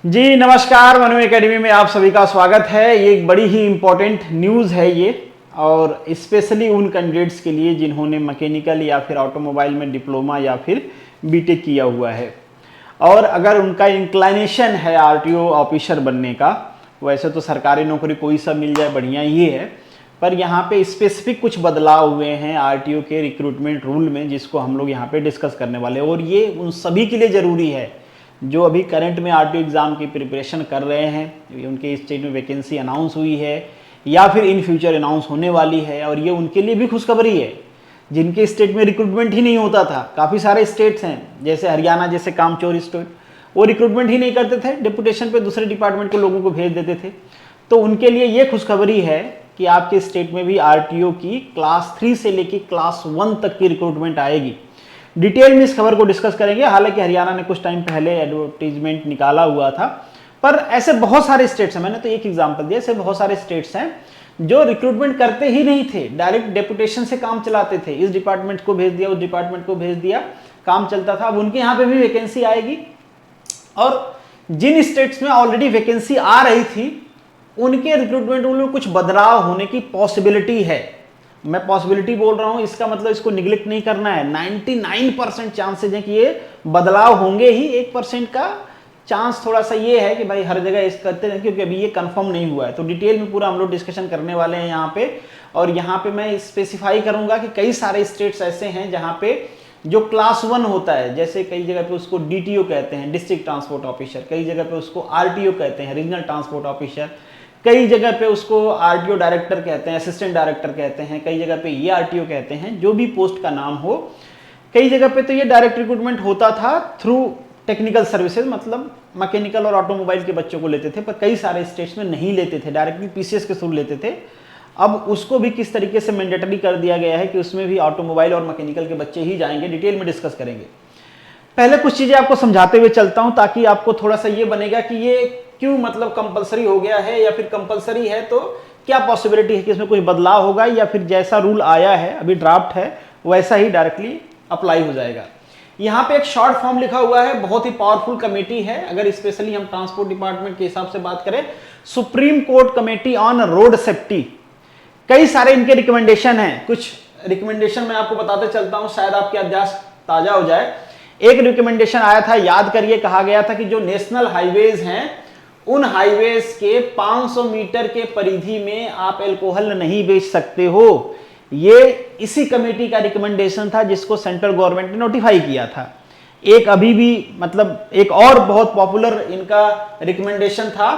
जी नमस्कार, मनु एकेडमी में आप सभी का स्वागत है। ये एक बड़ी ही इम्पोर्टेंट न्यूज़ है ये, और स्पेशली उन कैंडिडेट्स के लिए जिन्होंने मैकेनिकल या फिर ऑटोमोबाइल में डिप्लोमा या फिर बीटेक किया हुआ है, और अगर उनका इंक्लाइनेशन है आरटीओ ऑफिसर बनने का। वैसे तो सरकारी नौकरी कोई सा मिल जाए बढ़िया ही है, पर यहाँ पे स्पेसिफिक कुछ बदलाव हुए हैं आरटीओ के रिक्रूटमेंट रूल में, जिसको हम लोग यहाँ पे डिस्कस करने वाले हैं। और ये उन सभी के लिए ज़रूरी है जो अभी करंट में आरटीओ एग्ज़ाम की प्रिपरेशन कर रहे हैं, उनके स्टेट में वैकेंसी अनाउंस हुई है या फिर इन फ्यूचर अनाउंस होने वाली है। और ये उनके लिए भी खुशखबरी है जिनके स्टेट में रिक्रूटमेंट ही नहीं होता था। काफ़ी सारे स्टेट्स हैं जैसे हरियाणा जैसे कामचोर स्टेट, वो रिक्रूटमेंट ही नहीं करते थे, डिप्यूटेशन पे दूसरे डिपार्टमेंट के लोगों को भेज देते थे। तो उनके लिए ये खुशखबरी है कि आपके स्टेट में भी आरटीओ की क्लास 3 से लेकर क्लास 1 तक की रिक्रूटमेंट आएगी। डिटेल में इस खबर को डिस्कस करेंगे। हालांकि हरियाणा ने कुछ टाइम पहले एडवर्टीजमेंट निकाला हुआ था, पर ऐसे बहुत सारे स्टेट्स हैं, मैंने तो एक एग्जांपल दिया, ऐसे बहुत सारे स्टेट्स हैं जो रिक्रूटमेंट करते ही नहीं थे, डायरेक्ट डेपुटेशन से काम चलाते थे। इस डिपार्टमेंट को भेज दिया, उस डिपार्टमेंट को भेज दिया, काम चलता था। अब उनके यहाँ पे भी वैकेंसी आएगी, और जिन स्टेट्स में ऑलरेडी वैकेंसी आ रही थी उनके रिक्रूटमेंट में कुछ बदलाव होने की पॉसिबिलिटी है। मैं पॉसिबिलिटी बोल रहा हूं, इसका मतलब इसको निगलेक्ट नहीं करना है। 99% चांसेज है कि ये बदलाव होंगे ही, 1% का चांस थोड़ा सा ये है कि भाई हर जगह इस करते हैं, क्योंकि अभी ये कंफर्म नहीं हुआ है। तो डिटेल में पूरा हम लोग डिस्कशन करने वाले हैं यहाँ पे। और यहाँ पे मैं स्पेसिफाई करूंगा कि कई सारे स्टेट्स ऐसे हैं जहाँ पे जो क्लास 1 होता है, जैसे कई जगह पे उसको डीटीओ कहते हैं, डिस्ट्रिक्ट ट्रांसपोर्ट ऑफिसर, कई जगह पे उसको आरटीओ कहते हैं, रीजनल ट्रांसपोर्ट ऑफिसर, कई जगह पे उसको आरटीओ डायरेक्टर कहते हैं, असिस्टेंट डायरेक्टर कहते हैं, कई जगह पे ये आरटीओ कहते हैं, जो भी पोस्ट का नाम हो। कई जगह पे तो ये डायरेक्ट रिक्रूटमेंट होता था थ्रू टेक्निकल सर्विसेज, मतलब मैकेनिकल और ऑटोमोबाइल के बच्चों को लेते थे, पर कई सारे स्टेट्स में नहीं लेते थे, डायरेक्टली पीसीएस के थ्रू लेते थे। अब उसको भी किस तरीके से मैंडेटरी कर दिया गया है कि उसमें भी ऑटोमोबाइल और मैकेनिकल के बच्चे ही जाएंगे, डिटेल में डिस्कस करेंगे। पहले कुछ चीजें आपको समझाते हुए चलता हूं, ताकि आपको थोड़ा सा ये बनेगा कि ये क्यों मतलब कंपलसरी हो गया है, या फिर कंपलसरी है तो क्या पॉसिबिलिटी है कि इसमें कोई बदलाव होगा, या फिर जैसा रूल आया है अभी ड्राफ्ट है वैसा ही डायरेक्टली अप्लाई हो जाएगा। यहाँ पे एक शॉर्ट फॉर्म लिखा हुआ है, बहुत ही पावरफुल कमेटी है। अगर स्पेशली हम ट्रांसपोर्ट डिपार्टमेंट के हिसाब से बात करें, supreme court committee on road safety. कई सारे इनके रिकमेंडेशन हैं, कुछ रिकमेंडेशन मैं आपको बताते चलता हूं, शायद आपके अभ्यास ताजा हो जाए। एक रिकमेंडेशन आया था, याद करिए, कहा गया था कि जो नेशनल हाईवेज हैं उन हाईवेज के 500 मीटर के परिधि में आप अल्कोहल नहीं बेच सकते हो। ये इसी कमेटी का रिकमेंडेशन था जिसको सेंट्रल गवर्नमेंट ने नोटिफाई किया था। एक अभी भी मतलब एक और बहुत पॉपुलर इनका रिकमेंडेशन था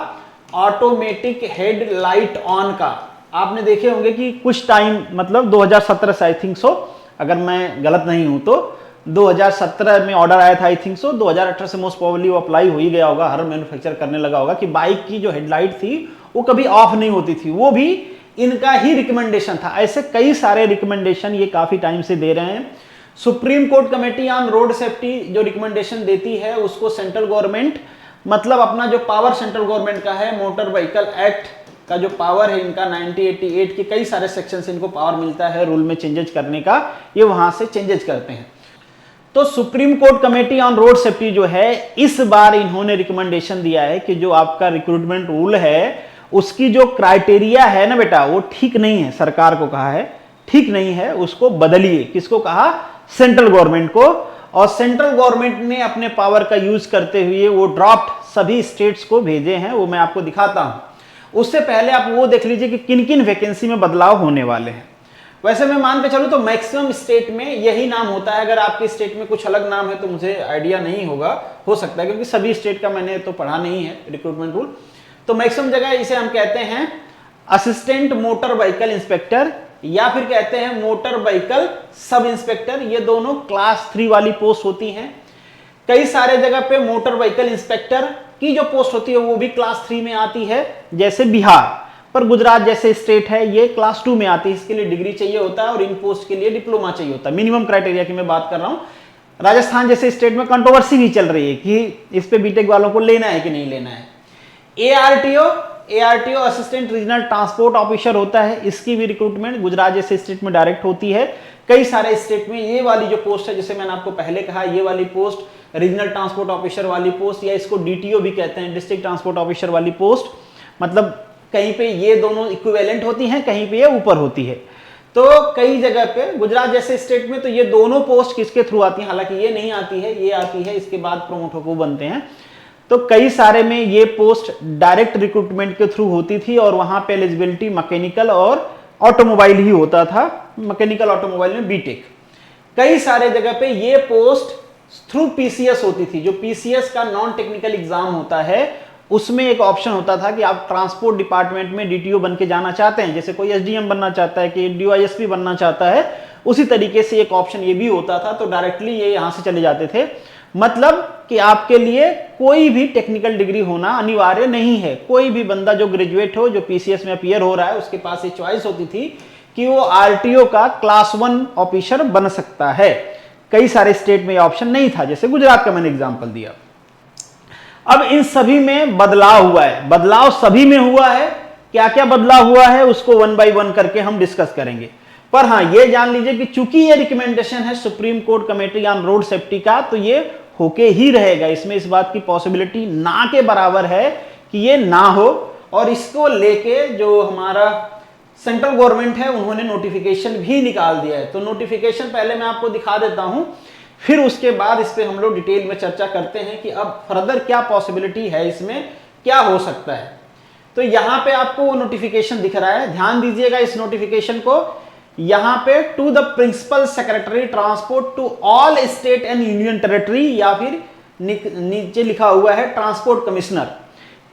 ऑटोमेटिक हेड लाइट ऑन का। आपने देखे होंगे कि कुछ टाइम मतलब 2017 से आई थिंक सो, अगर मैं गलत नहीं हूं तो 2017 में ऑर्डर आया था आई थिंक सो, 2018 से मोस्ट प्रोबेबली वो अप्लाई हो ही गया होगा, हर मैन्युफैक्चर करने लगा होगा कि बाइक की जो हेडलाइट थी वो कभी ऑफ नहीं होती थी, वो भी इनका ही रिकमेंडेशन था। ऐसे कई सारे रिकमेंडेशन ये काफी टाइम से दे रहे हैं। Supreme court committee on road safety जो रिकमेंडेशन देती है उसको सेंट्रल गवर्नमेंट, मतलब अपना जो पावर सेंट्रल गवर्नमेंट का है, मोटर व्हीकल एक्ट का जो पावर है इनका 1988 के कई सारे सेक्शन से इनको पावर मिलता है रूल में चेंजेस करने का, ये वहां से चेंजेस करते हैं। तो supreme court committee on road safety जो है, इस बार इन्होंने रिकमेंडेशन दिया है कि जो आपका रिक्रूटमेंट रूल है उसकी जो क्राइटेरिया है ना बेटा, वो ठीक नहीं है। सरकार को कहा है ठीक नहीं है, उसको बदलिए। किसको कहा? सेंट्रल गवर्नमेंट को। और सेंट्रल गवर्नमेंट ने अपने पावर का यूज करते हुए वो ड्राफ्ट सभी स्टेट्स को भेजे हैं, वो मैं आपको दिखाता हूं। उससे पहले आप वो देख लीजिए कि किन किन वैकेंसी में बदलाव होने वाले हैं। वैसे मैं मान के चलूं तो मैक्सिमम स्टेट में यही नाम होता है। अगर आपके स्टेट में कुछ अलग नाम है तो मुझे आइडिया नहीं होगा, हो सकता है, क्योंकि सभी स्टेट का मैंने तो पढ़ा नहीं है रिक्रूटमेंट रूल। तो मैक्सिमम जगह इसे हम कहते हैं असिस्टेंट मोटर व्हीकल इंस्पेक्टर, या फिर कहते हैं मोटर व्हीकल सब इंस्पेक्टर। ये दोनों क्लास 3 वाली पोस्ट होती हैं। कई सारे जगह पे मोटर व्हीकल इंस्पेक्टर की जो पोस्ट होती है वो भी क्लास 3 में आती है, जैसे बिहार। पर गुजरात जैसे स्टेट है ये क्लास 2 में आती है, इसके लिए डिग्री चाहिए होता है और इन पोस्ट के लिए डिप्लोमा चाहिए होता है। मिनिमम क्राइटेरिया की मैं बात कर रहा हूं। राजस्थान जैसे स्टेट में कंट्रोवर्सी भी चल रही है कि इस पे बीटेक वालों को लेना है कि नहीं लेना है। ARTO assistant regional transport officer होता है, इसकी भी रिक्रूटमेंट गुजरात जैसे स्टेट में डायरेक्ट होती है। कई सारे स्टेट में ये वाली जो पोस्ट है, जैसे मैंने आपको पहले कहा, ये वाली पोस्ट रीजनल ट्रांसपोर्ट ऑफिसर वाली पोस्ट, या इसको डीटीओ भी कहते हैं, डिस्ट्रिक्ट ट्रांसपोर्ट ऑफिसर वाली पोस्ट, मतलब कहीं पे ये दोनों इक्विवेलेंट होती हैं, कहीं पे ये ऊपर होती है। तो कई जगह पे गुजरात जैसे स्टेट में तो ये दोनों पोस्ट किसके थ्रू आती हैं, हालांकि ये नहीं आती है, ये आती है इसके बाद प्रमोटर को बनते हैं। तो कई सारे में ये पोस्ट डायरेक्ट रिक्रूटमेंट के थ्रू होती थी और वहां पे एलिजिबिलिटी मैकेनिकल और ऑटोमोबाइल ही होता था, मैकेनिकल ऑटोमोबाइल में बीटेक। कई सारे जगह पे ये पोस्ट थ्रू पीसीएस होती थी, जो पीसीएस का नॉन टेक्निकल एग्जाम होता है, उसमें एक ऑप्शन होता था कि आप ट्रांसपोर्ट डिपार्टमेंट में डीटीओ बन के जाना चाहते हैं, जैसे कोई एसडीएम बनना चाहता है कि डीवाईएसपी बनना चाहता है, उसी तरीके से एक ऑप्शन ये भी होता था। तो डायरेक्टली ये यहां से चले जाते थे, मतलब कि आपके लिए कोई भी टेक्निकल डिग्री होना अनिवार्य नहीं है। कोई भी बंदा जो ग्रेजुएट हो, जो पीसीएस में अपीयर हो रहा है, उसके पास ये चॉइस होती थी कि वो आरटीओ का क्लास 1 ऑफिसर बन सकता है। कई सारे स्टेट में ये ऑप्शन नहीं था, जैसे गुजरात का मैंने एग्जांपल दिया। अब इन सभी में बदलाव हुआ है, बदलाव सभी में हुआ है। क्या क्या बदलाव हुआ है उसको वन बाय वन करके हम डिस्कस करेंगे। पर हाँ, ये जान लीजिए कि चूंकि ये रिकमेंडेशन है supreme court committee on road safety का, तो ये होके ही रहेगा। इसमें इस बात की पॉसिबिलिटी ना के बराबर है कि ये ना हो। और इसको लेके जो हमारा सेंट्रल गवर्नमेंट है, उन्होंने नोटिफिकेशन भी निकाल दिया है। तो नोटिफिकेशन पहले मैं आपको दिखा देता हूं, फिर उसके बाद इस पे हम लोग डिटेल में चर्चा करते हैं कि अब फर्दर क्या पॉसिबिलिटी है, इसमें क्या हो सकता है। तो यहां पे आपको वो नोटिफिकेशन दिख रहा है, ध्यान दीजिएगा इस नोटिफिकेशन को। यहां पे to the principal secretary transport to all state and union territory, या फिर नीचे लिखा हुआ है ट्रांसपोर्ट कमिश्नर।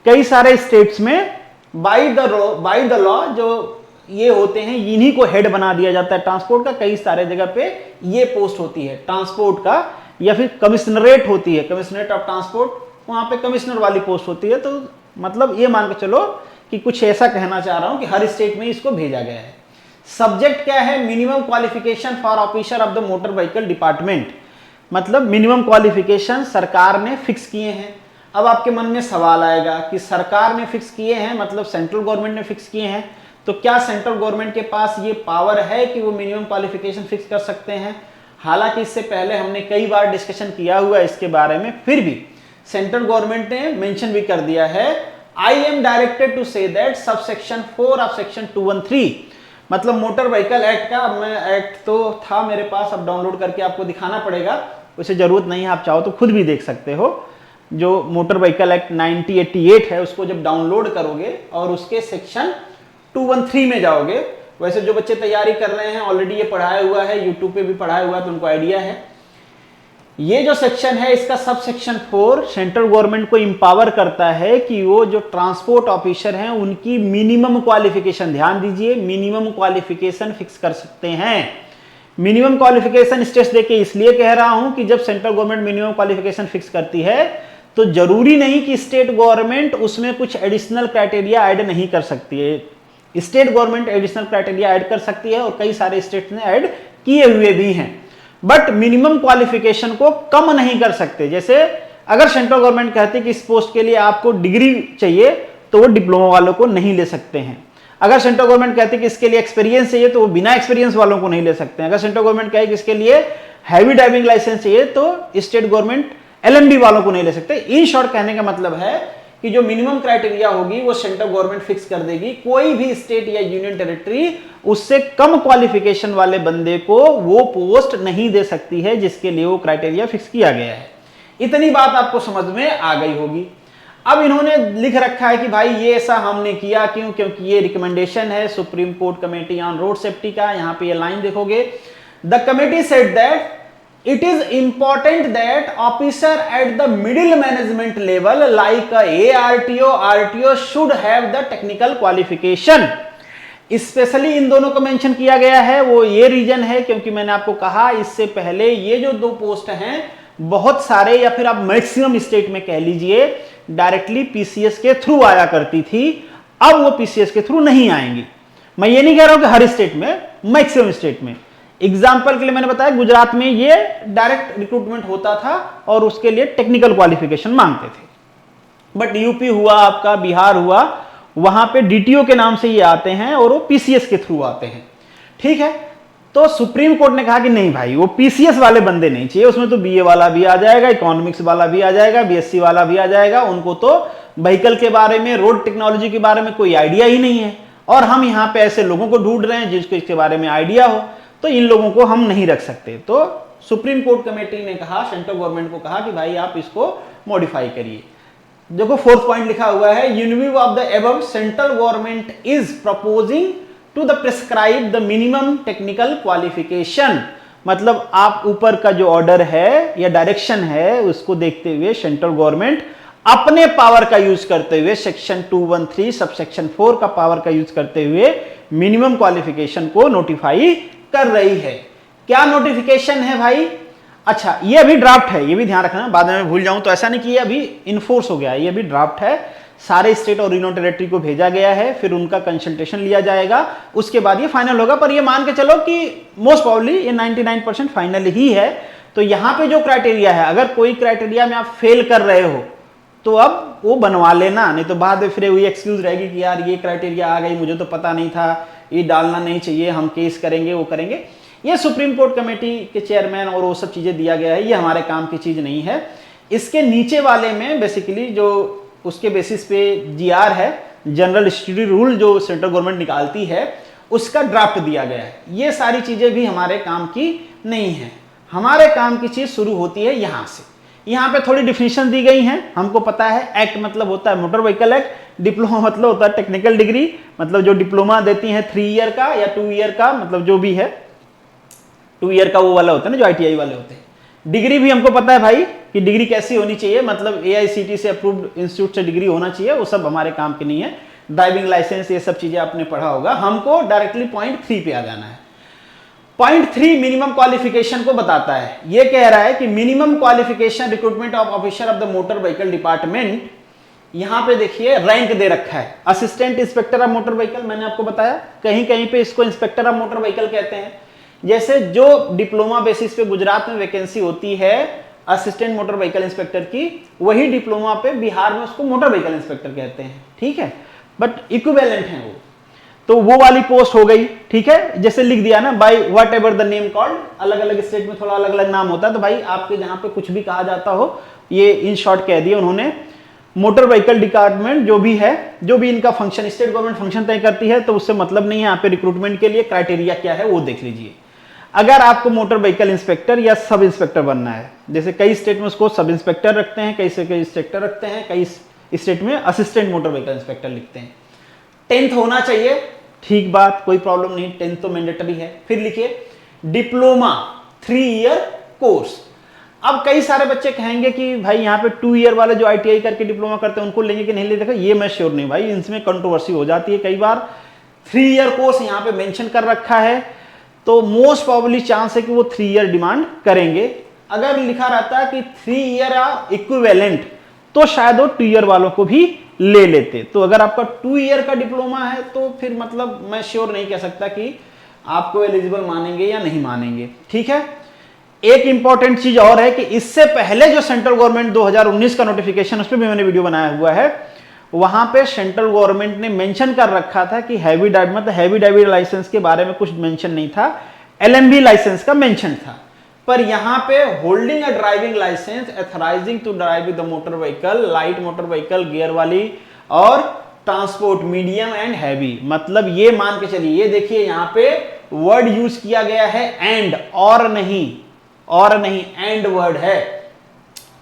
कई सारे स्टेट्स में बाय द लॉ जो ये होते हैं, इन्हीं को हेड बना दिया जाता है ट्रांसपोर्ट का। कई सारे जगह पे ये पोस्ट होती है ट्रांसपोर्ट का, या फिर कमिश्नरेट होती है, कमिश्नरेट ऑफ ट्रांसपोर्ट, वहां पे कमिश्नर वाली पोस्ट होती है। तो मतलब ये मान के चलो कि कुछ ऐसा कहना चाह रहा हूं कि हर स्टेट में इसको भेजा गया है। सब्जेक्ट क्या है, minimum qualification for officer of the motor vehicle department, मतलब मिनिमम क्वालिफिकेशन सरकार ने फिक्स किए हैं। अब आपके मन में सवाल आएगा कि सरकार ने फिक्स किए हैं, मतलब सेंट्रल गवर्नमेंट ने फिक्स किए हैं, तो क्या सेंट्रल गवर्नमेंट के पास ये पावर है कि वो मिनिमम क्वालिफिकेशन फिक्स कर सकते हैं। हालांकि इससे पहले हमने कई बार डिस्कशन किया हुआ है इसके बारे में, फिर भी सेंट्रल गवर्नमेंट ने मेंशन भी कर दिया है, I am directed to say that subsection 4 of section 213, मतलब मोटर व्हीकल एक्ट का, मैं एक्ट तो था मेरे पास, अब डाउनलोड करके आपको दिखाना पड़ेगा, उसे जरूरत नहीं है, आप चाहो तो खुद भी देख सकते हो। जो मोटर व्हीकल एक्ट 1988 है, उसको जब डाउनलोड करोगे और उसके सेक्शन 213 में जाओगे, वैसे जो बच्चे तैयारी कर रहे हैं ऑलरेडी ये पढ़ाया हुआ है, यूट्यूब पे भी पढ़ाया हुआ है, तो उनको आइडिया है। ये जो सेक्शन है, इसका सब सेक्शन 4 सेंट्रल गवर्नमेंट को इंपावर करता है कि वो जो ट्रांसपोर्ट ऑफिसर हैं उनकी मिनिमम क्वालिफिकेशन, ध्यान दीजिए, मिनिमम क्वालिफिकेशन फिक्स कर सकते हैं। मिनिमम क्वालिफिकेशन स्ट्रेस देके इसलिए कह रहा हूं कि जब central government minimum qualification fix करती है, तो जरूरी नहीं कि स्टेट गवर्नमेंट उसमें कुछ एडिशनल क्राइटेरिया ऐड नहीं कर सकती है। State government additional criteria add कर सकती है और कई सारे स्टेट ने ऐड किए हुए भी हैं, बट मिनिमम क्वालिफिकेशन को कम नहीं कर सकते। जैसे अगर सेंट्रल गवर्नमेंट कहती है कि इस पोस्ट के लिए आपको डिग्री चाहिए, तो वो डिप्लोमा वालों को नहीं ले सकते हैं। अगर सेंट्रल गवर्नमेंट कहती है कि इसके लिए एक्सपीरियंस चाहिए, तो वो बिना एक्सपीरियंस वालों को नहीं ले सकते हैं। अगर सेंट्रल गवर्नमेंट कहे कि इसके लिए हैवी ड्राइविंग लाइसेंस चाहिए, तो स्टेट गवर्नमेंट एलएमडी वालों को नहीं ले सकते। इन शॉर्ट कहने का मतलब है कि जो मिनिमम क्राइटेरिया होगी वो सेंट्रल गवर्नमेंट फिक्स कर देगी। कोई भी स्टेट या यूनियन टेरिटरी उससे कम क्वालिफिकेशन वाले बंदे को वो पोस्ट नहीं दे सकती है जिसके लिए वो क्राइटेरिया फिक्स किया गया है। इतनी बात आपको समझ में आ गई होगी। अब इन्होंने लिख रखा है कि भाई ये ऐसा हमने किया क्यों, क्योंकि ये रिकमेंडेशन है supreme court committee on road safety का। यहां पे ये लाइन देखोगे, the committee said that it is important that officer at the middle management level like ARTO, RTO should have the technical qualification। Specially in दोनों को mention किया गया है, वो ये रीजन है क्योंकि मैंने आपको कहा इससे पहले ये जो दो पोस्ट हैं बहुत सारे या फिर आप मैक्सिमम स्टेट में कह लीजिए डायरेक्टली पीसीएस के थ्रू आया करती थी, अब वो पीसीएस के थ्रू नहीं आएंगी। मैं ये नहीं कह रहा हूं कि हर स्टेट में, मैक्सिमम स्टेट में। एग्जाम्पल के लिए मैंने बताया गुजरात में ये डायरेक्ट रिक्रूटमेंट होता था और उसके लिए टेक्निकल क्वालिफिकेशन मांगते थे। बट यूपी हुआ आपका, बिहार हुआ, वहां पे डीटीओ के नाम से ये आते हैं और वो पीसीएस के थ्रू आते हैं। ठीक है, तो सुप्रीम कोर्ट ने कहा कि नहीं भाई, वो पीसीएस वाले बंदे नहीं चाहिए, उसमें तो बीए वाला भी आ जाएगा, इकोनॉमिक्स वाला भी आ जाएगा, बीएससी वाला भी आ जाएगा, उनको तो व्हीकल के बारे में, रोड टेक्नोलॉजी के बारे में कोई आइडिया ही नहीं है, और हम यहाँ पे ऐसे लोगों को ढूंढ रहे हैं जिसको इसके बारे में आइडिया हो, तो इन लोगों को हम नहीं रख सकते। तो सुप्रीम कोर्ट कमेटी ने कहा, सेंट्रल गवर्नमेंट को कहा कि भाई आप इसको मॉडिफाई करिए। देखो फोर्थ पॉइंट लिखा हुआ है, in view of the above central government is proposing to the prescribe the minimum technical qualification. मतलब आप ऊपर का जो ऑर्डर है या डायरेक्शन है उसको देखते हुए सेंट्रल गवर्नमेंट अपने पावर का यूज करते हुए सेक्शन 213 सबसेक्शन 4 का पावर का यूज करते हुए मिनिमम क्वालिफिकेशन को नोटिफाई कर रही है। क्या नोटिफिकेशन है भाई? अच्छा, ये अभी ड्राफ्ट है, ये भी ध्यान रखना, बाद में भूल जाऊं तो ऐसा नहीं कि ये अभी इन्फोर्स हो गया है, ये अभी ड्राफ्ट है, सारे स्टेट और यूनियन टेरिटरी को भेजा गया है, फिर उनका कंसल्टेशन लिया जाएगा, उसके बाद ये फाइनल होगा। पर ये मान के चलो कि मोस्ट प्रोबेबली ये 99% फाइनल ही है। तो यहाँ पे जो क्राइटेरिया है, अगर कोई क्राइटेरिया में आप फेल कर रहे हो तो अब वो बनवा लेना, नहीं तो बाद में फिर वही एक्सक्यूज रहेगी कि यार ये क्राइटेरिया आ गई, मुझे तो पता नहीं था, ये डालना नहीं चाहिए, हम केस करेंगे, वो करेंगे। ये सुप्रीम कोर्ट कमेटी के चेयरमैन और वो सब चीजें दिया गया है, ये हमारे काम की चीज नहीं है। इसके नीचे वाले में बेसिकली जो उसके बेसिस पे जीआर है, जनरल स्टडी रूल, जो सेंट्रल गवर्नमेंट निकालती है, उसका ड्राफ्ट दिया गया है। ये सारी चीजें भी हमारे काम की नहीं है। हमारे काम की चीज शुरू होती है यहां से। यहाँ पे थोड़ी डिफिनेशन दी गई हैं, हमको पता है। एक्ट मतलब होता है मोटर व्हीकल एक्ट, डिप्लोमा मतलब होता है टेक्निकल डिग्री, मतलब जो डिप्लोमा देती है 3 ईयर का या 2 ईयर का, मतलब जो भी है 2 ईयर का वो वाला होता है ना जो आईटीआई वाले होते हैं। डिग्री भी हमको पता है भाई कि डिग्री कैसी होनी चाहिए, मतलब एआईसीटी से अप्रूव्ड इंस्टीट्यूट से डिग्री होना चाहिए, वो सब हमारे काम की नहीं है। ड्राइविंग लाइसेंस ये सब चीजें आपने पढ़ा होगा। हमको डायरेक्टली पॉइंट 3 पे आ जाना है। पॉइंट 3 मिनिमम क्वालिफिकेशन को बताता है। ये कह रहा है कि minimum qualification recruitment of officer of the motor vehicle department, यहां पे देखिए रैंक दे रखा है, assistant inspector of motor vehicle, मैंने आपको बताया, कहीं कहीं पे इसको इंस्पेक्टर ऑफ मोटर व्हीकल कहते हैं। जैसे जो डिप्लोमा बेसिस पे गुजरात में वैकेंसी होती है असिस्टेंट मोटर व्हीकल इंस्पेक्टर की, वही डिप्लोमा पे बिहार में उसको मोटर व्हीकल इंस्पेक्टर कहते हैं, ठीक है, बट इक्विवेलेंट है वो। तो वो वाली पोस्ट हो गई, ठीक है। जैसे लिख दिया ना, by whatever the name called, अलग अलग स्टेट में थोड़ा अलग अलग नाम होता है, तो भाई आपके जहां पे कुछ भी कहा जाता हो, ये इन शॉर्ट कह दिया उन्होंने। मोटर व्हीकल डिपार्टमेंट जो भी है, जो भी इनका फंक्शन, स्टेट गवर्नमेंट फंक्शन तय करती है, तो उससे मतलब नहीं है। यहाँ पे रिक्रूटमेंट के लिए क्राइटेरिया क्या है वो देख लीजिए। अगर आपको मोटर व्हीकल इंस्पेक्टर या सब इंस्पेक्टर बनना है, जैसे कई स्टेट में उसको सब इंस्पेक्टर रखते हैं, कई से कई इंस्पेक्टर रखते हैं, कई स्टेट में असिस्टेंट मोटर व्हीकल इंस्पेक्टर लिखते हैं। 10th होना चाहिए, ठीक बात, कोई प्रॉब्लम नहीं, 10th तो मैंडेटरी है। फिर लिखिए डिप्लोमा 3 ईयर कोर्स। अब कई सारे बच्चे कहेंगे कि भाई यहाँ पे 2 ईयर वाले जो आईटीआई करके डिप्लोमा करते हैं उनको लेंगे कि नहीं लेंगे, ये मैं श्योर नहीं भाई, इसमें कंट्रोवर्सी हो जाती है कई बार। 3 ईयर कोर्स यहाँ पे मेंशन कर रखा है, तो मोस्ट प्रोबेबली चांस है कि वो 3 ईयर डिमांड करेंगे। अगर लिखा रहता है कि 3 ईयर आर इक्विवेलेंट, तो शायद वो 2 ईयर वालों को भी ले लेते। तो अगर आपका 2 ईयर का डिप्लोमा है तो फिर मतलब मैं श्योर नहीं कह सकता कि आपको एलिजिबल मानेंगे या नहीं मानेंगे, ठीक है। एक इंपॉर्टेंट चीज और है कि इससे पहले जो सेंट्रल गवर्नमेंट 2019 का नोटिफिकेशन, उस पर भी मैंने वीडियो बनाया हुआ है, वहां पे सेंट्रल गवर्नमेंट ने मेंशन कर रखा था कि हैवी ड्राइविंग लाइसेंस के बारे में कुछ मेंशन नहीं था, एलएमवी लाइसेंस का मेंशन था। पर यहां पे holding a driving license authorising to drive the motor vehicle, light motor vehicle, gear वाली और ट्रांसपोर्ट मीडियम एंड हैवी, मतलब ये मान के चलिए, ये देखिए यहां पे वर्ड यूज किया गया है एंड, और नहीं एंड वर्ड है,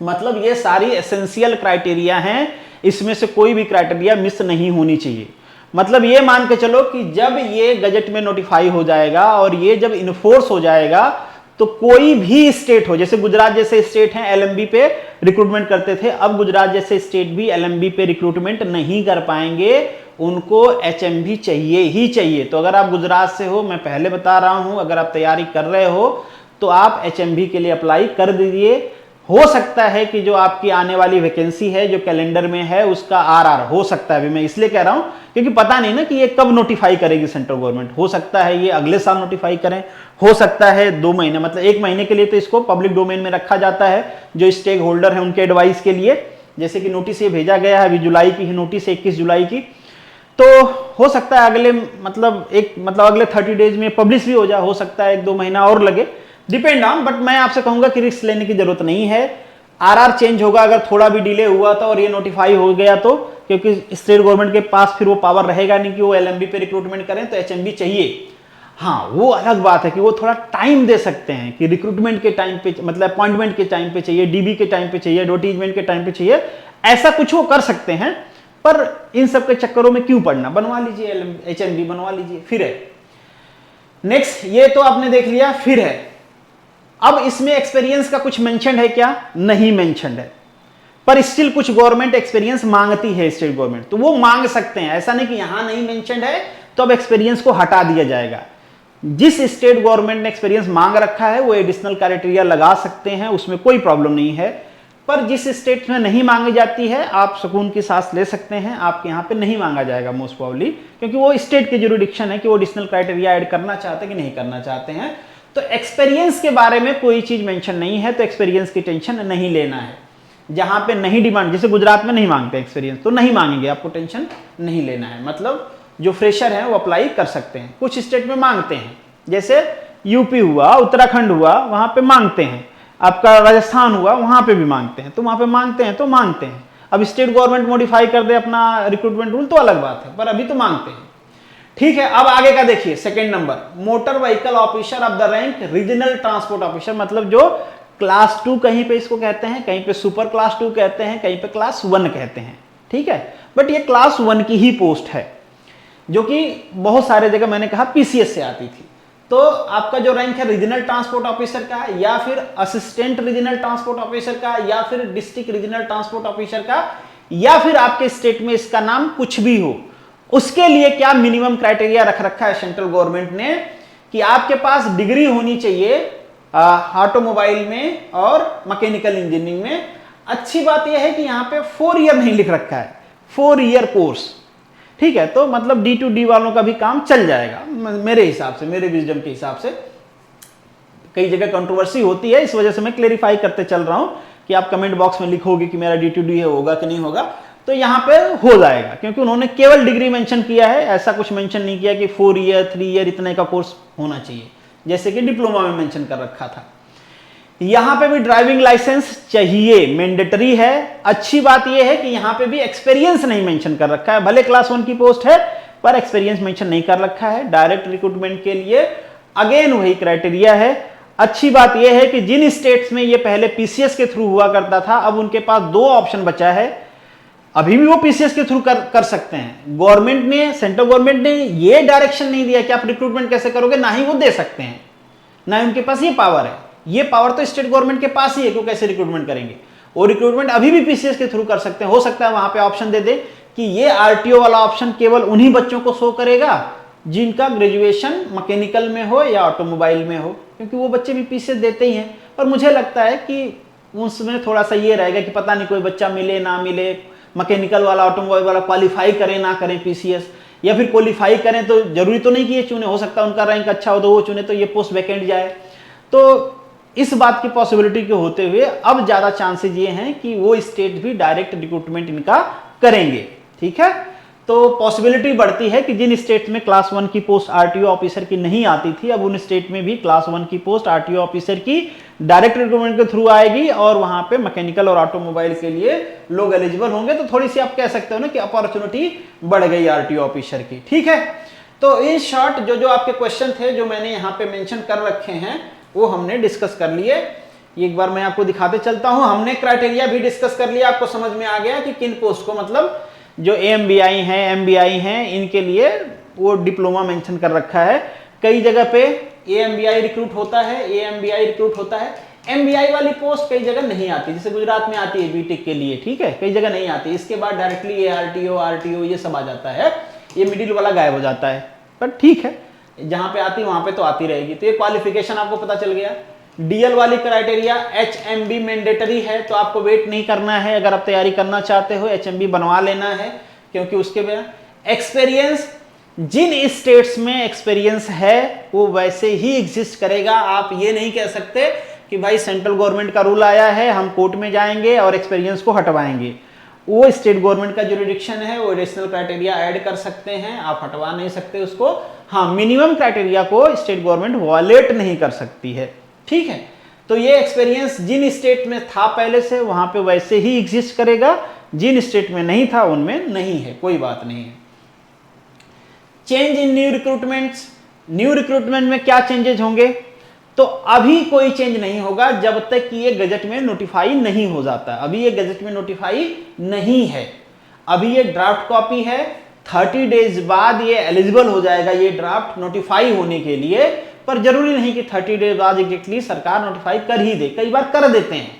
मतलब ये सारी एसेंशियल क्राइटेरिया हैं, इसमें से कोई भी क्राइटेरिया मिस नहीं होनी चाहिए। मतलब ये मान के चलो कि जब ये गजट में नोटिफाई हो जाएगा और ये जब इन्फोर्स हो जाएगा, तो कोई भी स्टेट हो, जैसे गुजरात जैसे स्टेट हैं एलएमबी पे रिक्रूटमेंट करते थे, अब गुजरात जैसे स्टेट भी एलएमबी पे रिक्रूटमेंट नहीं कर पाएंगे, उनको एचएमबी चाहिए ही चाहिए। तो अगर आप गुजरात से हो, मैं पहले बता रहा हूं, अगर आप तैयारी कर रहे हो तो आप एचएमबी के लिए अप्लाई कर दीजिए। हो सकता है कि जो आपकी आने वाली वैकेंसी है जो कैलेंडर में है उसका आरआर हो सकता है, अभी मैं इसलिए कह रहा हूं क्योंकि पता नहीं ना कि ये कब नोटिफाई करेगी सेंट्रल गवर्नमेंट। हो सकता है ये अगले साल नोटिफाई करें, हो सकता है 2 महीने, मतलब 1 महीने के लिए तो इसको पब्लिक डोमेन में रखा जाता है, जो स्टेक होल्डर है उनके एडवाइस के लिए। जैसे कि नोटिस ये भेजा गया है, अभी जुलाई की ही नोटिस 21 जुलाई की, तो हो सकता है अगले अगले 30 डेज में पब्लिश भी हो सकता है 1-2 महीना और लगे, डिपेंड ऑन, बट मैं आपसे कहूंगा कि रिस्क लेने की जरूरत नहीं है। आरआर चेंज होगा अगर थोड़ा भी डिले हुआ था और ये नोटिफाई हो गया तो, क्योंकि स्टेट गवर्नमेंट के पास फिर वो पावर रहेगा नहीं कि वो एलएमबी पे रिक्रूटमेंट करें, तो एचएमबी चाहिए। हाँ, वो अलग बात है कि वो थोड़ा टाइम दे सकते हैं कि रिक्रूटमेंट के टाइम पे, मतलब अपॉइंटमेंट के टाइम पे चाहिए, डीबी के टाइम पे चाहिए, एडवर्टीजमेंट के टाइम पे चाहिए, ऐसा कुछ वो कर सकते हैं। पर इन सब के चक्करों में क्यों पड़ना, बनवा लीजिए एचएमबी बनवा लीजिए। फिर है नेक्स्ट, ये तो आपने देख लिया। फिर है अब इसमें एक्सपीरियंस का कुछ मेंशन है क्या? नहीं मेंशन है, पर स्टिल कुछ गवर्नमेंट एक्सपीरियंस मांगती है स्टेट गवर्नमेंट, तो वो मांग सकते हैं। ऐसा नहीं कि यहां नहीं मेंशन है तो अब एक्सपीरियंस को हटा दिया जाएगा। जिस स्टेट गवर्नमेंट ने एक्सपीरियंस मांग रखा है वो एडिशनल क्राइटेरिया लगा सकते हैं, उसमें कोई प्रॉब्लम नहीं है। पर जिस स्टेट में नहीं मांगी जाती है आप सुकून की सांस ले सकते हैं, आपके यहाँ पे नहीं मांगा जाएगा मोस्ट प्रोबेबली, क्योंकि वो स्टेट की जुरिडिक्शन है कि वो एडिशनल क्राइटेरिया ऐड करना चाहते हैं कि नहीं करना चाहते हैं। तो एक्सपीरियंस के बारे में कोई चीज मेंशन नहीं है, तो एक्सपीरियंस की टेंशन नहीं लेना है। जहां पे नहीं डिमांड, जैसे गुजरात में नहीं मांगते एक्सपीरियंस तो नहीं मांगेंगे, आपको टेंशन नहीं लेना है। मतलब जो फ्रेशर हैं वो अप्लाई कर सकते हैं। कुछ स्टेट में मांगते हैं, जैसे यूपी हुआ, उत्तराखंड हुआ, वहां पे मांगते हैं। आपका राजस्थान हुआ, वहां पे भी मांगते हैं। तो वहां पे मांगते हैं तो मांगते हैं। अब स्टेट गवर्नमेंट मॉडिफाई कर दे अपना रिक्रूटमेंट रूल तो अलग बात है, पर अभी तो मांगते हैं। ठीक है, अब आगे का देखिए, second number, motor vehicle officer of the rank regional transport officer, मतलब जो क्लास 2 कहीं पे इसको कहते हैं, कहीं पे सुपर क्लास 2 कहते हैं, कहीं पे क्लास 1 कहते हैं। ठीक है, बट ये क्लास 1 की ही पोस्ट है, जो कि बहुत सारे जगह मैंने कहा पीसीएस से आती थी। तो आपका जो रैंक है रीजनल ट्रांसपोर्ट ऑफिसर का, या फिर असिस्टेंट रीजनल ट्रांसपोर्ट ऑफिसर का, या फिर डिस्ट्रिक्ट रीजनल ट्रांसपोर्ट ऑफिसर का, या फिर आपके स्टेट में इसका नाम कुछ भी हो, उसके लिए क्या मिनिमम क्राइटेरिया रख रखा है सेंट्रल गवर्नमेंट ने कि आपके पास डिग्री होनी चाहिए ऑटोमोबाइल में और मैकेनिकल इंजीनियरिंग में। अच्छी बात यह है कि यहां पे 4 ईयर नहीं लिख रखा है, 4 ईयर कोर्स। ठीक है, तो मतलब D2D वालों का भी काम चल जाएगा मेरे हिसाब से, मेरे विजडम के हिसाब से। कई जगह कंट्रोवर्सी होती है, इस वजह से मैं क्लेरिफाई करते चल रहा हूं कि आप कमेंट बॉक्स में लिखोगे कि मेरा D2D है, होगा कि नहीं होगा, तो यहां पे हो जाएगा, क्योंकि उन्होंने केवल डिग्री मेंशन किया है, ऐसा कुछ मेंशन नहीं किया कि 4 ईयर 3 ईयर इतने का कोर्स होना चाहिए, जैसे कि डिप्लोमा में मेंशन कर रखा था। यहां पे भी ड्राइविंग लाइसेंस चाहिए, मैंडेटरी है। अच्छी बात यह है कि यहां पे भी एक्सपीरियंस नहीं मेंशन कर रखा है, भले क्लास 1 की पोस्ट है पर एक्सपीरियंस मेंशन नहीं कर रखा है। डायरेक्ट रिक्रूटमेंट के लिए अगेन वही क्राइटेरिया है। अच्छी बात यह है कि जिन स्टेट्स में ये पहले पीसीएस के थ्रू हुआ करता था, अब उनके पास 2 ऑप्शन बचा है, अभी भी वो पीसीएस के थ्रू कर सकते हैं। गवर्नमेंट ने, सेंट्रल गवर्नमेंट ने ये डायरेक्शन नहीं दिया कि आप रिक्रूटमेंट कैसे करोगे, ना ही वो दे सकते हैं, ना ही उनके पास ये पावर है। ये पावर तो स्टेट गवर्नमेंट के पास ही है कि वो कैसे रिक्रूटमेंट करेंगे। वो रिक्रूटमेंट अभी भी पीसीएस के थ्रू कर सकते हैं। हो सकता है वहां पे ऑप्शन दे दे कि ये आरटीओ वाला ऑप्शन केवल उन्हीं बच्चों को शो करेगा जिनका ग्रेजुएशन मैकेनिकल में हो या ऑटोमोबाइल में हो, क्योंकि वो बच्चे भी पीसीएस देते ही हैं। पर मुझे लगता है कि उसमें थोड़ा सा ये रहेगा कि पता नहीं कोई बच्चा मिले ना मिले, मैकेनिकल वाला ऑटोमोबाइल वाला क्वालिफाई करें ना करें पीसीएस, या फिर क्वालिफाई करें तो जरूरी तो नहीं कि ये चुने, हो सकता है उनका रैंक अच्छा हो तो वो चुने तो ये पोस्ट वैकेंट जाए। तो इस बात की पॉसिबिलिटी के होते हुए अब ज्यादा चांसेस ये हैं कि वो स्टेट भी डायरेक्ट रिक्रूटमेंट इनका करेंगे। ठीक है, तो पॉसिबिलिटी बढ़ती है कि जिन स्टेट में क्लास 1 की पोस्ट आरटीओ ऑफिसर की नहीं आती थी, अब उन स्टेट में भी क्लास 1 की पोस्ट आरटीओ ऑफिसर की डायरेक्ट रिक्रूटमेंट के थ्रू आएगी और वहां पे मैकेनिकल और ऑटोमोबाइल के लिए लोग एलिजिबल होंगे। तो थोड़ी सी आप कह सकते हो ना कि अपॉर्चुनिटी बढ़ गई आरटीओ ऑफिसर की। ठीक है, तो इन शॉर्ट जो आपके क्वेश्चन थे जो मैंने यहाँ पे मेंशन कर रखे हैं वो हमने डिस्कस कर लिए। एक बार मैं आपको दिखाते चलता हूं। हमने क्राइटेरिया भी डिस्कस कर लिया, आपको समझ में आ गया कि किन पोस्ट को, मतलब जो एएमबीआई हैं, एमबीआई हैं, इनके लिए वो डिप्लोमा मेंशन कर रखा है। कई जगह पे एएमबीआई रिक्रूट होता है, एएमबीआई रिक्रूट होता है। एमबीआई वाली पोस्ट कई जगह नहीं आती, जैसे गुजरात में आती है बीटेक के लिए, ठीक है, कई जगह नहीं आती। इसके बाद डायरेक्टली आरटीओ आरटीओ ये सब आ जाता है, ये मिडिल वाला गायब हो जाता है। पर ठीक है, जहां पे आती वहां पे तो आती रहेगी। तो ये क्वालिफिकेशन आपको पता चल गया। डीएल वाली क्राइटेरिया एचएमबी मैंडेटरी है, तो आपको वेट नहीं करना है। अगर आप तैयारी करना चाहते हो एचएमबी बनवा लेना है, क्योंकि उसके बिना एक्सपीरियंस, जिन स्टेट्स में एक्सपीरियंस है वो वैसे ही एग्जिस्ट करेगा। आप ये नहीं कह सकते कि भाई सेंट्रल गवर्नमेंट का रूल आया है हम कोर्ट में जाएंगे और एक्सपीरियंस को हटवाएंगे। वो स्टेट गवर्नमेंट का जुरिडिक्शन है, वो एडिशनल क्राइटेरिया ऐड कर सकते हैं, आप हटवा नहीं सकते उसको। हाँ, मिनिमम क्राइटेरिया को स्टेट गवर्नमेंट वॉलेट नहीं कर सकती है, ठीक है। तो ये एक्सपीरियंस जिन स्टेट में था पहले से वहां पे वैसे ही एग्जिस्ट करेगा, जिन स्टेट में नहीं था उनमें नहीं है, कोई बात नहीं है। Change in new recruitments, new recruitment में क्या चेंजेस होंगे? तो अभी कोई चेंज नहीं होगा जब तक कि ये गजट में नोटिफाई नहीं हो जाता। अभी ये गजट में नोटिफाई नहीं है, अभी ये ड्राफ्ट कॉपी है। 30 डेज बाद ये एलिजिबल हो जाएगा ये ड्राफ्ट नोटिफाई होने के लिए, पर जरूरी नहीं कि 30 डेज बाद एग्जैक्टली सरकार नोटिफाई कर ही दे। कई बार कर देते हैं,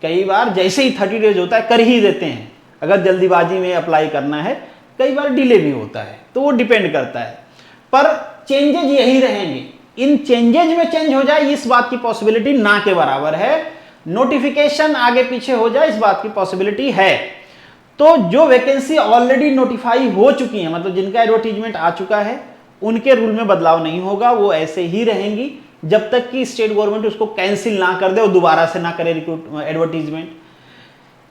कई बार जैसे ही 30 डेज होता है कर ही देते हैं, अगर जल्दीबाजी में अप्लाई करना है। कई बार डिले भी होता है, तो वो डिपेंड करता है, पर चेंजेज यही रहेंगे। इन चेंजेज में चेंज हो जाए इस बात की पॉसिबिलिटी ना के बराबर है, नोटिफिकेशन आगे पीछे हो जाए इस बात की पॉसिबिलिटी है। तो जो वैकेंसी ऑलरेडी नोटिफाई हो चुकी है, मतलब जिनका एडवर्टीजमेंट आ चुका है, उनके रूल में बदलाव नहीं होगा, वो ऐसे ही रहेंगी जब तक कि स्टेट गवर्नमेंट उसको कैंसिल ना कर दे और दोबारा से ना करे एडवर्टीजमेंट।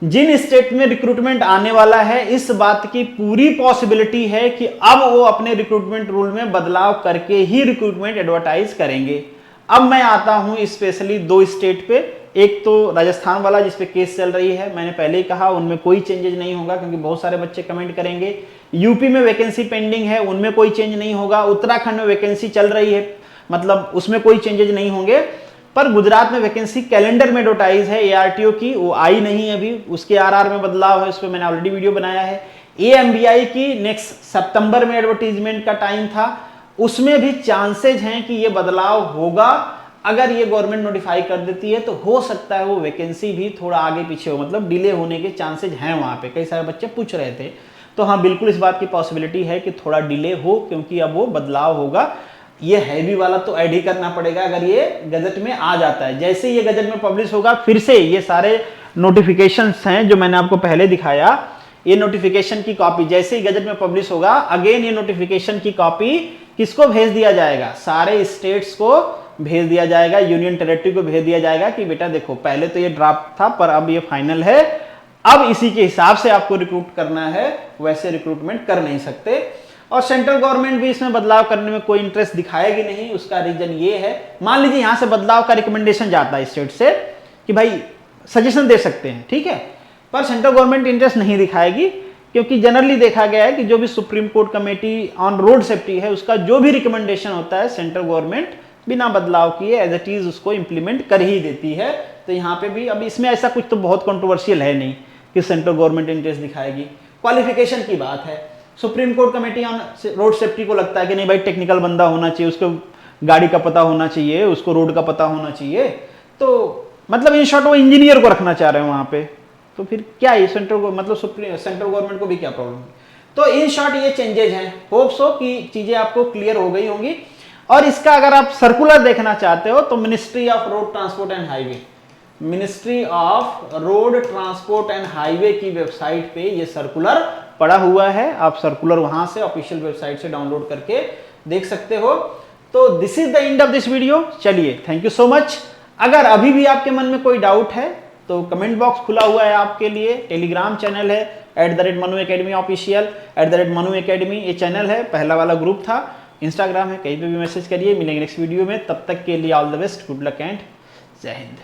जिन स्टेट में रिक्रूटमेंट आने वाला है, इस बात की पूरी पॉसिबिलिटी है कि अब वो अपने रिक्रूटमेंट रूल में बदलाव करके ही रिक्रूटमेंट एडवर्टाइज करेंगे। अब मैं आता हूं स्पेशली 2 स्टेट पे, एक तो राजस्थान वाला जिसपे केस चल रही है, मैंने पहले ही कहा उनमें कोई चेंजेज नहीं होगा क्योंकि बहुत सारे बच्चे कमेंट करेंगे। यूपी में वैकेंसी पेंडिंग है, उनमें कोई चेंज नहीं होगा। उत्तराखंड में वैकेंसी चल रही है, मतलब उसमें कोई चेंजेज नहीं होंगे। पर गुजरात में वैकेंसी कैलेंडर में एडवर्टाइज है एआरटीओ की, वो आई नहीं अभी, उसके आरआर में बदलाव है, उस पर मैंने ऑलरेडी वीडियो बनाया है। एएमबीआई की नेक्स्ट सितंबर में एडवर्टीजमेंट का टाइम था, उसमें भी चांसेज हैं कि ये बदलाव होगा। अगर ये गवर्नमेंट नोटिफाई कर देती है तो हो सकता है वो वैकेंसी भी थोड़ा आगे पीछे हो, मतलब डिले होने के चांसेज हैं वहां पे। कई सारे बच्चे पूछ रहे थे, तो हाँ बिल्कुल इस बात की पॉसिबिलिटी है कि थोड़ा डिले हो, क्योंकि अब वो बदलाव होगा। ये हैवी वाला तो ऐड ही करना पड़ेगा अगर ये गजट में आ जाता है। जैसे ये गजट में पब्लिश होगा, फिर से ये सारे नोटिफिकेशंस हैं जो मैंने आपको पहले दिखाया, ये नोटिफिकेशन की कॉपी जैसे ही गजट में पब्लिश होगा, अगेन ये नोटिफिकेशन की कॉपी किसको भेज दिया जाएगा? सारे स्टेट्स को भेज दिया जाएगा, यूनियन टेरिटरी को भेज दिया जाएगा कि बेटा देखो पहले तो ये ड्राफ्ट था पर अब ये फाइनल है, अब इसी के हिसाब से आपको रिक्रूट करना है, वैसे रिक्रूटमेंट कर नहीं सकते। और सेंट्रल गवर्नमेंट भी इसमें बदलाव करने में कोई इंटरेस्ट दिखाएगी नहीं। उसका रीजन ये है, मान लीजिए यहां से बदलाव का रिकमेंडेशन जाता है स्टेट से कि भाई सजेशन दे सकते हैं, ठीक है, पर सेंट्रल गवर्नमेंट इंटरेस्ट नहीं दिखाएगी, क्योंकि जनरली देखा गया है कि जो भी supreme court committee on road safety है उसका जो भी रिकमेंडेशन होता है सेंट्रल गवर्नमेंट बिना बदलाव किए एज इट इज उसको इंप्लीमेंट कर ही देती है। तो यहाँ पे भी अब इसमें ऐसा कुछ तो बहुत कंट्रोवर्शियल है नहीं कि सेंट्रल गवर्नमेंट इंटरेस्ट दिखाएगी। क्वालिफिकेशन की बात है, supreme court committee on road safety को लगता है कि नहीं भाई टेक्निकल बंदा होना चाहिए, उसको गाड़ी का पता होना चाहिए, उसको रोड का पता होना चाहिए, तो मतलब इन शॉर्ट वो इंजीनियर को रखना चाह रहे हैं वहां पे, तो फिर क्या है सेंट्रल मतलब सेंट्रल गवर्नमेंट को भी क्या प्रॉब्लम है? तो इन शॉर्ट ये चेंजेज हैं। होप सो कि चीजें आपको क्लियर हो गई होंगी। और इसका अगर आप सर्कुलर देखना चाहते हो तो ministry of road transport and highway, ministry of road transport and highway की वेबसाइट पे ये सर्कुलर पड़ा हुआ है। आप सर्कुलर वहां से ऑफिशियल वेबसाइट से डाउनलोड करके देख सकते हो। तो this is the end of this video. चलिए, थैंक यू सो मच। अगर अभी भी आपके मन में कोई डाउट है तो कमेंट बॉक्स खुला हुआ है आपके लिए। टेलीग्राम चैनल है @Manu academy official, @Manu academy ये चैनल है, पहला वाला ग्रुप था। इंस्टाग्राम है, कहीं पे भी मैसेज करिए। मिलेंगे नेक्स्ट वीडियो में, तब तक के लिए all the best, good luck and जय हिंद।